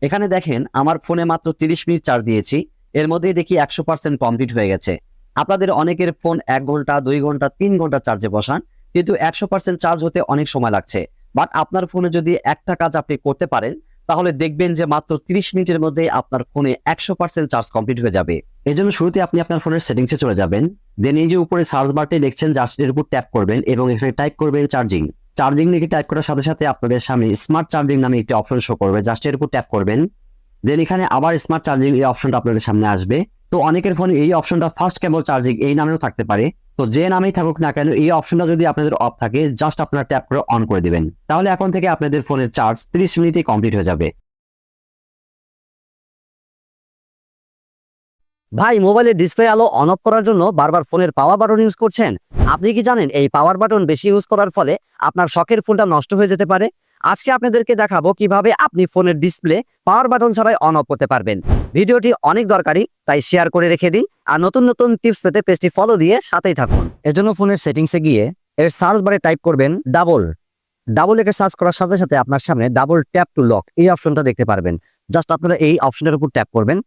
এখানে দেখেন আমার ফোনে মাত্র 30 মিনিট চার্জ দিয়েছি, এর মধ্যেই দেখি 100% কমপ্লিট হয়ে গেছে। আপনাদের অনেকের ফোন 1 ঘন্টা 2 ঘন্টা 3 ঘন্টা চার্জে বসান, কিন্তু 100% চার্জ হতে অনেক সময় লাগছে। বাট আপনার ফোনে যদি একটা কাজ আপনি করতে পারেন, তাহলে দেখবেন যে মাত্র 30 মিনিটের মধ্যে আপনার ফোনে 100% চার্জ কমপ্লিট হয়ে যাবে। এই জন্য শুরুতে আপনি আপনার ফোনের সেটিংসে চলে যাবেন, দেন এই যে উপরে সার্চ বারটি দেখছেন, জাস্ট এর উপর ট্যাপ করবেন এবং এখানে টাইপ করবেন চার্জিং। চার্জিং লিখে টাইপ করার সাথে সাথে আপনাদের সামনে স্মার্ট চার্জিং নামে একটি অপশন শো করবে, জাস্ট এর উপর ট্যাপ করবেন। দেন এখানে আবার স্মার্ট চার্জিং এই অপশনটা আপনাদের সামনে আসবে। তো অনেকের ফোনে এই অপশনটা ফাস্ট কেবল চার্জিং এই নামেও থাকতে পারে। তো যে নামেই থাকুক না কেন, এই অপশনটা যদি আপনাদের অফ থাকে, জাস্ট আপনারা ট্যাপ করে অন করে দিবেন। তাহলে এখন থেকে আপনাদের ফোনের চার্জ 30 মিনিটে কমপ্লিট হয়ে যাবে। ভাই, মোবাইলের ডিসপ্লে আলো অন অফ করার জন্য বারবার ফোনের পাওয়ার বাটন ইউজ করছেন? আপনি কি জানেন এই পাওয়ার বাটন বেশি ইউজ করার ফলে আপনার শখের ফোনটা নষ্ট হয়ে যেতে পারে? আজকে আপনাদেরকে দেখাবো কিভাবে আপনি ফোনের ডিসপ্লে পাওয়ার বাটন ছাড়াই অন অফ করতে পারবেন। ভিডিওটি অনেক দরকারি, তাই শেয়ার করে রেখে দিন। আর নতুন নতুন টিপস পেতে পেজটি ফলো দিয়ে সাথেই থাকুন। এজন্য ফোনের সেটিংসে গিয়ে এর সার্চ বারে টাইপ করবেন ডাবল একে সার্চ করার সাথে সাথে আপনার সামনে ডাবল ট্যাপ টু লক এই অপশনটা দেখতে পারবেন। জাস্ট আপনারা এই অপশনের উপর ট্যাপ করবেন।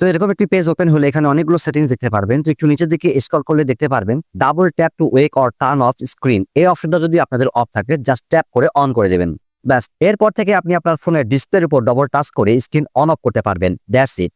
তো এরকম একটি পেজ ওপেন হলে এখানে অনেকগুলো সেটিংস দেখতে পারবেন। তো একটু নিচের দিকে স্ক্রল করলে দেখতে পারবেন double tap two ওয়েক or turn off screen. এই অপশনটা যদি আপনাদের অফ থাকে, জাস্ট ট্যাপ করে অন করে দেবেন। ব্যাস, এরপর থেকে আপনি আপনার ফোনের ডিসপ্লের উপর ডবল টাচ করে স্ক্রিন অন অফ করতে পারবেন। That's it.